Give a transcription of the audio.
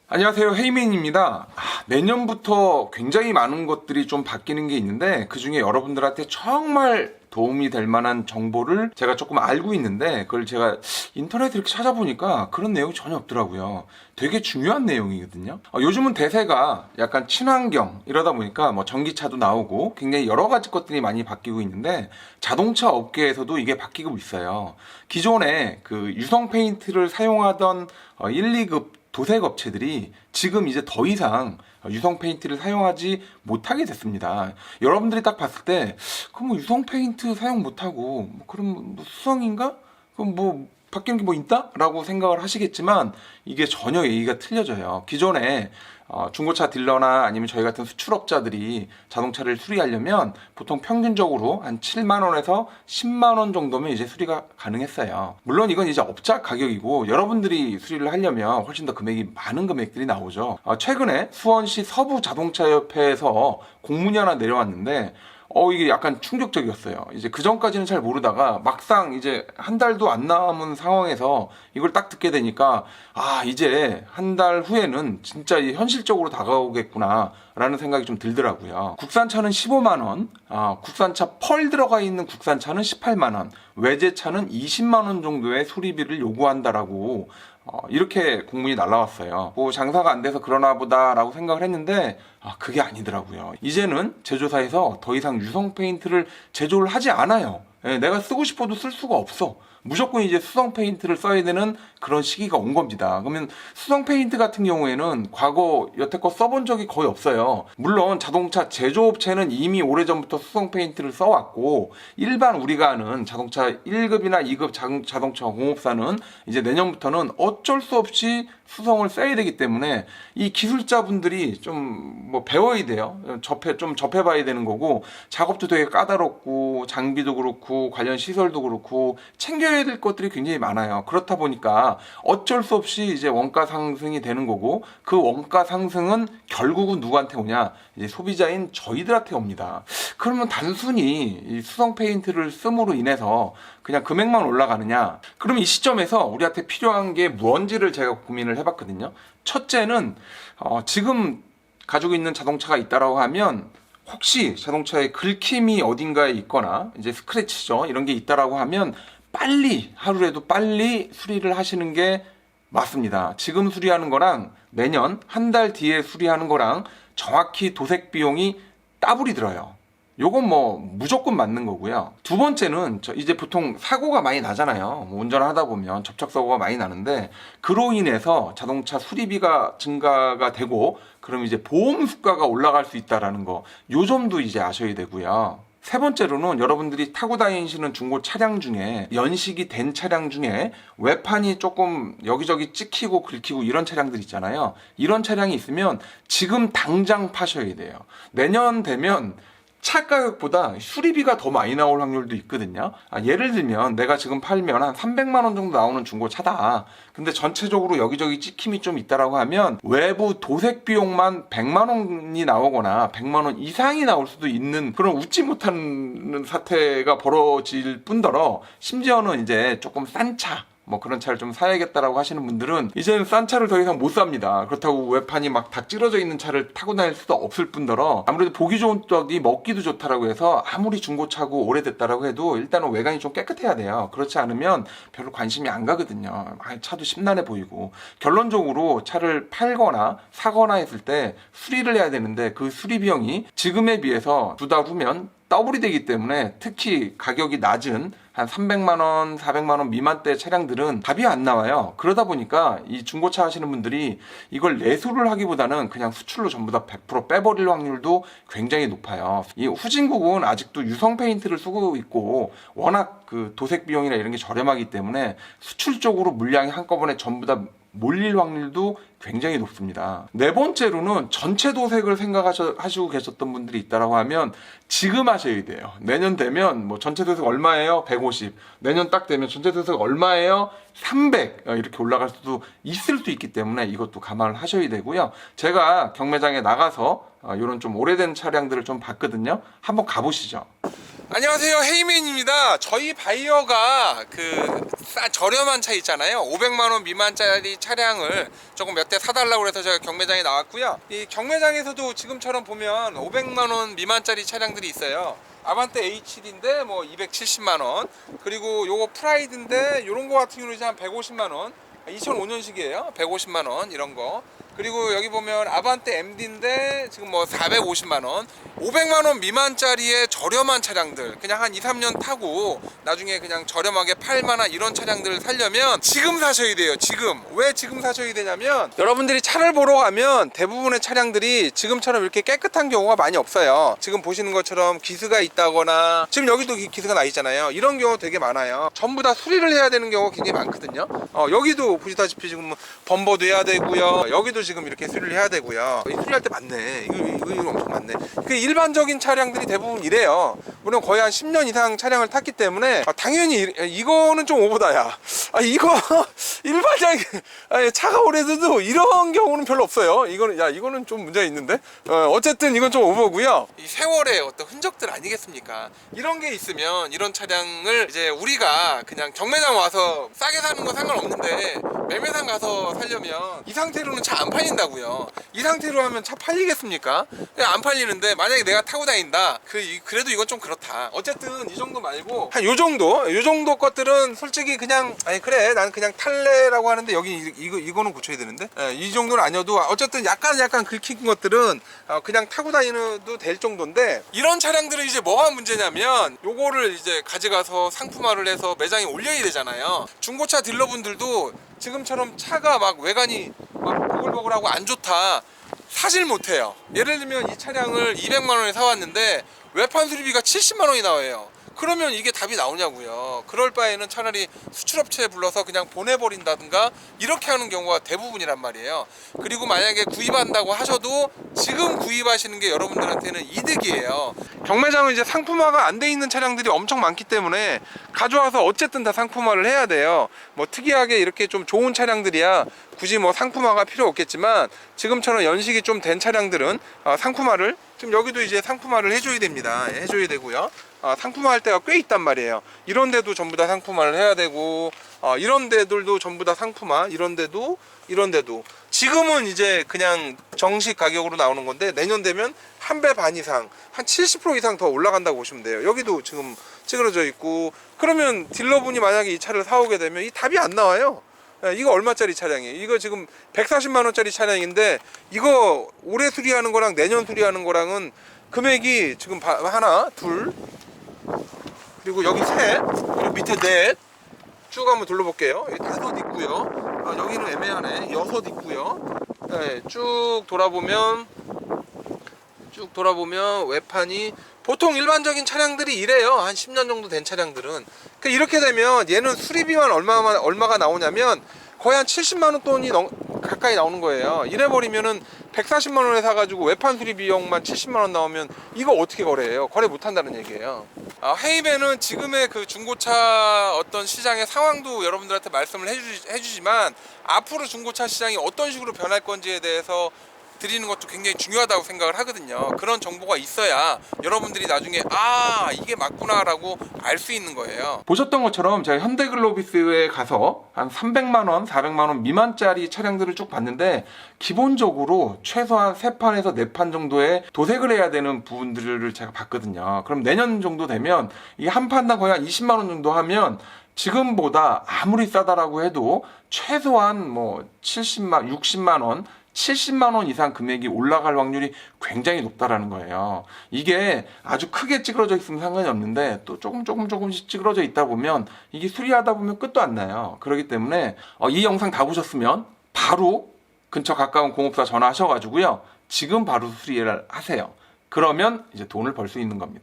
안녕하세요, 헤이맨입니다. 내년부터 굉장히 많은 것들이 좀 바뀌는 게 있는데 그 중에 여러분들한테 정말 도움이 될 만한 정보를 제가 조금 알고 있는데 그걸 제가 인터넷에 이렇게 찾아보니까 그런 내용이 전혀 없더라고요. 되게 중요한 내용이거든요. 요즘은 대세가 약간 친환경 이러다 보니까 뭐 전기차도 나오고 굉장히 여러 가지 것들이 많이 바뀌고 있는데 자동차 업계에서도 이게 바뀌고 있어요. 기존에 그 유성 페인트를 사용하던 1, 2급 도색 업체들이 지금 이제 더 이상 유성 페인트를 사용하지 못하게 됐습니다. 여러분들이 딱 봤을 때 그럼 뭐 유성 페인트 사용 못하고 그럼 뭐 수성인가? 그럼 뭐 바뀌는 게 뭐 있다? 라고 생각을 하시겠지만 이게 전혀 얘기가 틀려져요. 기존에 중고차 딜러나 아니면 저희 같은 수출업자들이 자동차를 수리하려면 보통 평균적으로 한 7만 원에서 10만 원 정도면 이제 수리가 가능했어요. 물론 이건 이제 업자 가격이고 여러분들이 수리를 하려면 훨씬 더 금액이 많은 금액들이 나오죠. 최근에 수원시 서부자동차협회에서 공문이 하나 내려왔는데 이게 약간 충격적이었어요. 이제 그 전까지는 잘 모르다가 막상 이제 한 달도 안 남은 상황에서 이걸 딱 듣게 되니까 이제 한 달 후에는 진짜 현실적으로 다가오겠구나 라는 생각이 좀 들더라고요. 국산차는 15만 원, 국산차 펄 들어가 있는 국산차는 18만 원, 외제차는 20만 원 정도의 수리비를 요구한다라고 이렇게 공문이 날라왔어요. 뭐 장사가 안 돼서 그러나 보다라고 생각을 했는데 그게 아니더라고요. 이제는 제조사에서 더 이상 유성 페인트를 제조를 하지 않아요. 내가 쓰고 싶어도 쓸 수가 없어. 무조건 이제 수성 페인트를 써야 되는 그런 시기가 온 겁니다. 그러면 수성 페인트 같은 경우에는 과거 여태껏 써본 적이 거의 없어요. 물론 자동차 제조업체는 이미 오래전부터 수성 페인트를 써왔고 일반 우리가 아는 자동차 1급이나 2급 자동차 공업사는 이제 내년부터는 어쩔 수 없이 수성을 써야 되기 때문에 이 기술자분들이 좀 뭐 배워야 돼요. 좀 접해봐야 되는 거고 작업도 되게 까다롭고 장비도 그렇고 관련 시설도 그렇고 챙겨야 될 것들이 굉장히 많아요. 그렇다 보니까 어쩔 수 없이 이제 원가 상승이 되는 거고 그 원가 상승은 결국은 누구한테 오냐? 이제 소비자인 저희들한테 옵니다. 그러면 단순히 이 수성 페인트를 씀으로 인해서 그냥 금액만 올라가느냐? 그럼 이 시점에서 우리한테 필요한 게 뭔지를 제가 고민을 해봤거든요. 첫째는 지금 가지고 있는 자동차가 있다라고 하면 혹시 자동차에 긁힘이 어딘가에 있거나 이제 스크래치죠 이런 게 있다라고 하면 하루라도 빨리 수리를 하시는 게 맞습니다. 지금 수리하는 거랑 내년 한 달 뒤에 수리하는 거랑 정확히 도색 비용이 따블이 들어요. 요건 뭐 무조건 맞는 거고요. 두 번째는 이제 보통 사고가 많이 나잖아요. 운전을 하다 보면 접촉사고가 많이 나는데 그로 인해서 자동차 수리비가 증가가 되고 그럼 이제 보험 수가가 올라갈 수 있다라는 거, 요 점도 이제 아셔야 되고요. 세 번째로는 여러분들이 타고 다니시는 중고 차량 중에 연식이 된 차량 중에 외판이 조금 여기저기 찍히고 긁히고 이런 차량들 있잖아요. 이런 차량이 있으면 지금 당장 파셔야 돼요. 내년 되면 차 가격보다 수리비가 더 많이 나올 확률도 있거든요. 예를 들면 내가 지금 팔면 한 300만 원 정도 나오는 중고차다. 근데 전체적으로 여기저기 찍힘이 좀 있다라고 하면 외부 도색 비용만 100만 원이 나오거나 100만 원 이상이 나올 수도 있는 그런 웃지 못하는 사태가 벌어질 뿐더러 심지어는 이제 조금 싼 차, 뭐 그런 차를 좀 사야겠다라고 하시는 분들은 이제는 싼 차를 더 이상 못 삽니다. 그렇다고 외판이 막 다 찌러져 있는 차를 타고 다닐 수도 없을 뿐더러 아무래도 보기 좋은 떡이 먹기도 좋다라고 해서 아무리 중고차고 오래됐다라고 해도 일단은 외관이 좀 깨끗해야 돼요. 그렇지 않으면 별로 관심이 안 가거든요. 차도 심란해 보이고. 결론적으로 차를 팔거나 사거나 했을 때 수리를 해야 되는데 그 수리 비용이 지금에 비해서 2달 후면 더블이 되기 때문에 특히 가격이 낮은 한 300만 원, 400만 원 미만대 차량들은 답이 안 나와요. 그러다 보니까 이 중고차 하시는 분들이 이걸 내수를 하기보다는 그냥 수출로 전부 다 100% 빼버릴 확률도 굉장히 높아요. 이 후진국은 아직도 유성 페인트를 쓰고 있고 워낙 그 도색 비용이나 이런 게 저렴하기 때문에 수출 쪽으로 물량이 한꺼번에 전부 다 몰릴 확률도 굉장히 높습니다. 네 번째로는 전체 도색을 생각하시고 계셨던 분들이 있다라고 하면 지금 하셔야 돼요. 내년 되면 뭐 전체 도색 얼마예요? 150. 내년 딱 되면 전체 도색 얼마예요? 300. 이렇게 올라갈 수도 있을 수 있기 때문에 이것도 감안을 하셔야 되고요. 제가 경매장에 나가서 이런 좀 오래된 차량들을 좀 봤거든요. 한번 가보시죠. 안녕하세요, 헤이맨입니다. 저희 바이어가 저렴한 차 있잖아요. 500만원 미만짜리 차량을 조금 몇 대 사달라고 해서 제가 경매장에 나왔고요. 이 경매장에서도 지금처럼 보면 500만원 미만짜리 차량들이 있어요. 아반떼 H7인데 뭐 270만원, 그리고 요거 프라이드인데 요런 거 같은 경우는 한 150만원, 2005년식이에요. 150만원 이런 거. 그리고 여기 보면 아반떼 MD인데 지금 뭐 450만원, 500만원 미만짜리의 저렴한 차량들, 그냥 한 2, 3년 타고 나중에 그냥 저렴하게 팔만한 이런 차량들을 사려면 지금 사셔야 돼요. 지금. 왜 지금 사셔야 되냐면, 여러분들이 차를 보러 가면 대부분의 차량들이 지금처럼 이렇게 깨끗한 경우가 많이 없어요. 지금 보시는 것처럼 기스가 있다거나, 지금 여기도 기스가 나 있잖아요. 이런 경우 되게 많아요. 전부 다 수리를 해야 되는 경우가 굉장히 많거든요. 여기도 보시다시피 지금 범버도 해야 되고요. 여기도 지금 이렇게 수리를 해야 되고요. 수리할 때 많네. 이거 엄청 많네. 일반적인 차량들이 대부분 이래요. 물론 거의 한 10년 이상 차량을 탔기 때문에 당연히 이거는 좀 오보다야. 이거 일반적인 차가 오래돼도 이런 경우는 별로 없어요. 이거는 좀 문제가 있는데. 어쨌든 이건 좀 오보고요. 이 세월의 어떤 흔적들 아니겠습니까? 이런 게 있으면 이런 차량을 이제 우리가 그냥 경매장 와서 싸게 사는 건 상관없는데 매매상 가서 살려면 이 상태로는 차 안 팔린다고요. 이 상태로 하면 차 팔리겠습니까? 안 팔리는데 만약에 내가 타고 다닌다. 그래도 이건 좀 그렇다. 어쨌든 이 정도 말고 한 요 정도 것들은 솔직히 그냥 그래 난 그냥 탈래라고 하는데 여기 이거는 고쳐야 되는데 이 정도는 아니어도 어쨌든 약간 긁힌 것들은 그냥 타고 다니도 될 정도인데, 이런 차량들은 이제 뭐가 문제냐면 요거를 이제 가져가서 상품화를 해서 매장에 올려야 되잖아요. 중고차 딜러분들도 지금처럼 차가 막 외관이 막 보글보글하고 안 좋다 사질 못해요. 예를 들면 이 차량을 200만원에 사왔는데 외판 수리비가 70만원이 나와요. 그러면 이게 답이 나오냐고요. 그럴 바에는 차라리 수출업체에 불러서 그냥 보내버린다든가 이렇게 하는 경우가 대부분이란 말이에요. 그리고 만약에 구입한다고 하셔도 지금 구입하시는 게 여러분들한테는 이득이에요. 경매장은 이제 상품화가 안 돼 있는 차량들이 엄청 많기 때문에 가져와서 어쨌든 다 상품화를 해야 돼요. 뭐 특이하게 이렇게 좀 좋은 차량들이야 굳이 뭐 상품화가 필요 없겠지만, 지금처럼 연식이 좀 된 차량들은 상품화를, 지금 여기도 이제 상품화를 해줘야 됩니다. 해줘야 되고요. 상품화할 때가 꽤 있단 말이에요. 이런 데도 전부 다 상품화를 해야 되고, 이런 데들도 전부 다 상품화, 이런 데도 지금은 이제 그냥 정식 가격으로 나오는 건데 내년 되면 한 배 반 이상, 한 70% 이상 더 올라간다고 보시면 돼요. 여기도 지금 찌그러져 있고. 그러면 딜러분이 만약에 이 차를 사오게 되면 이 답이 안 나와요. 이거 얼마짜리 차량이에요? 이거 지금 140만원짜리 차량인데 이거 올해 수리하는 거랑 내년 수리하는 거랑은 금액이 지금 하나, 둘, 그리고 여기 셋, 그리고 밑에 넷, 쭉 한번 둘러볼게요. 여기 5 있고요. 여기는 애매하네. 6 있고요. 네, 쭉 돌아보면 외판이 보통 일반적인 차량들이 이래요. 한 10년 정도 된 차량들은. 이렇게 되면 얘는 수리비만 얼마가 나오냐면 거의 한 70만원 돈이 가까이 나오는 거예요. 이래버리면은 140만원에 사가지고 외판 수리 비용만 70만원 나오면 이거 어떻게 거래해요? 거래 못한다는 얘기예요. 헤이맨은 지금의 그 중고차 어떤 시장의 상황도 여러분들한테 말씀을 해주지만 앞으로 중고차 시장이 어떤 식으로 변할 건지에 대해서 드리는 것도 굉장히 중요하다고 생각을 하거든요. 그런 정보가 있어야 여러분들이 나중에 이게 맞구나 라고 알 수 있는 거예요. 보셨던 것처럼 제가 현대글로비스에 가서 한 300만원, 400만원 미만짜리 차량들을 쭉 봤는데 기본적으로 최소한 3판에서 4판 정도의 도색을 해야 되는 부분들을 제가 봤거든요. 그럼 내년 정도 되면 이 한 판당 거의 한 20만원 정도 하면 지금보다 아무리 싸다라고 해도 최소한 뭐 70만, 60만원, 70만원 이상 금액이 올라갈 확률이 굉장히 높다라는 거예요. 이게 아주 크게 찌그러져 있으면 상관이 없는데 또 조금씩 찌그러져 있다 보면 이게 수리하다 보면 끝도 안 나요. 그렇기 때문에 이 영상 다 보셨으면 바로 근처 가까운 공업사 전화하셔가지고요. 지금 바로 수리를 하세요. 그러면 이제 돈을 벌 수 있는 겁니다.